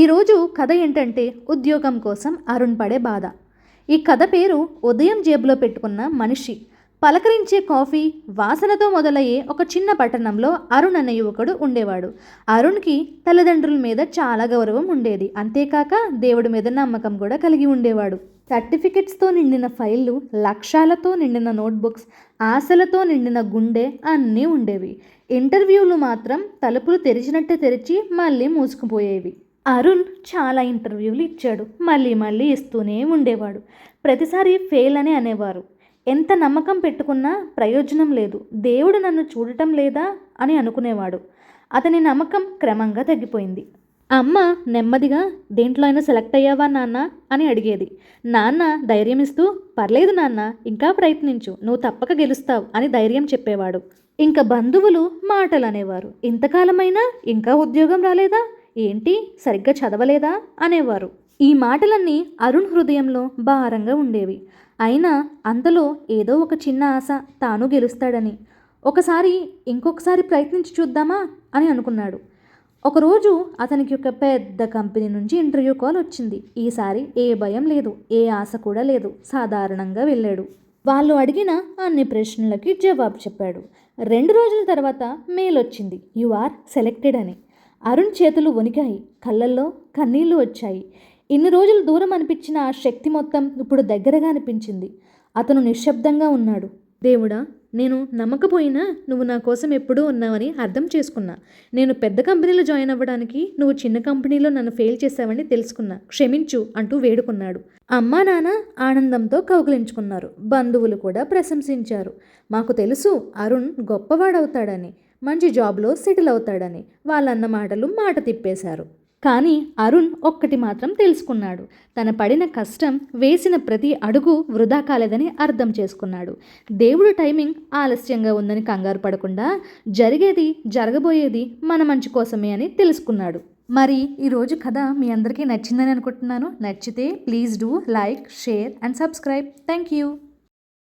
ఈరోజు కథ ఏంటంటే ఉద్యోగం కోసం అరుణ్ పడే బాధ. ఈ కథ పేరు ఉదయం జేబులో పెట్టుకున్న మనిషి. పలకరించే కాఫీ వాసనతో మొదలయ్యే ఒక చిన్న పట్టణంలో అరుణ్ అనే యువకుడు ఉండేవాడు. అరుణ్కి తల్లిదండ్రుల మీద చాలా గౌరవం ఉండేది. అంతేకాక దేవుడి మీద నమ్మకం కూడా కలిగి ఉండేవాడు. సర్టిఫికెట్స్తో నిండిన ఫైళ్ళు, లక్ష్యాలతో నిండిన నోట్బుక్స్, ఆశలతో నిండిన గుండె అన్నీ ఉండేవి. ఇంటర్వ్యూలు మాత్రం తలుపులు తెరిచినట్టే తెరిచి మళ్ళీ మూసుకుపోయేవి. అరుణ్ చాలా ఇంటర్వ్యూలు ఇచ్చాడు. మళ్ళీ మళ్ళీ ఇస్తూనే ఉండేవాడు. ప్రతిసారి ఫెయిల్ అని అనేవారు. ఎంత నమ్మకం పెట్టుకున్నా ప్రయోజనం లేదు. దేవుడు నన్ను చూడటం లేదా అని అనుకునేవాడు. అతని నమ్మకం క్రమంగా తగ్గిపోయింది. అమ్మ నెమ్మదిగా దేంట్లో అయినా సెలెక్ట్ అయ్యావా నాన్న అని అడిగేది. నాన్న ధైర్యం ఇస్తూ పర్లేదు నాన్న, ఇంకా ప్రయత్నించు, నువ్వు తప్పక గెలుస్తావు అని ధైర్యం చెప్పేవాడు. ఇంకా బంధువులు మాటలు అనేవారు. ఇంతకాలమైనా ఇంకా ఉద్యోగం రాలేదా, ఏంటి సరిగ్గా చదవలేదా అనేవారు. ఈ మాటలన్నీ అరుణ్ హృదయంలో భారంగా ఉండేవి. అయినా అంతలో ఏదో ఒక చిన్న ఆశ, తాను గెలుస్తాడని. ఇంకొకసారి ప్రయత్నించి చూద్దామా అని అనుకున్నాడు. ఒకరోజు అతనికి ఒక పెద్ద కంపెనీ నుంచి ఇంటర్వ్యూ కాల్ వచ్చింది. ఈసారి ఏ భయం లేదు, ఏ ఆశ కూడా లేదు. సాధారణంగా వెళ్ళాడు. వాళ్ళు అడిగిన అన్ని ప్రశ్నలకి జవాబు చెప్పాడు. 2 రోజుల తర్వాత మెయిల్ వచ్చింది, యు ఆర్ సెలెక్టెడ్ అని. అరుణ్ చేతులు వణికాయి, కళ్ళల్లో కన్నీళ్లు వచ్చాయి. ఇన్ని రోజులు దూరం అనిపించిన ఆ శక్తి మొత్తం ఇప్పుడు దగ్గరగా అనిపించింది. అతను నిశ్శబ్దంగా ఉన్నాడు. దేవుడా, నేను నమ్మకపోయినా నువ్వు నా కోసం ఎప్పుడూ ఉన్నావని అర్థం చేసుకున్నా. నేను పెద్ద కంపెనీలో జాయిన్ అవ్వడానికి నువ్వు చిన్న కంపెనీలో నన్ను ఫెయిల్ చేశావని తెలుసుకున్నా, క్షమించు అంటూ వేడుకున్నాడు. అమ్మా నాన్న ఆనందంతో కౌగిలించుకున్నారు. బంధువులు కూడా ప్రశంసించారు. మాకు తెలుసు అరుణ్ గొప్పవాడవుతాడని, మంచి జాబ్లో సెటిల్ అవుతాడని వాళ్ళన్న మాటలు మాట తిప్పేశారు. కానీ అరుణ్ ఒక్కటి మాత్రం తెలుసుకున్నాడు. తన పడిన కష్టం, వేసిన ప్రతి అడుగు వృధా కాలేదని అర్థం చేసుకున్నాడు. దేవుడు టైమింగ్ ఆలస్యంగా ఉందని కంగారు పడకుండా జరగబోయేది మన మంచి కోసమే అని తెలుసుకున్నాడు. మరి ఈరోజు కథ మీ అందరికీ నచ్చిందని అనుకుంటున్నాను. నచ్చితే please do like, share and subscribe. Thank you.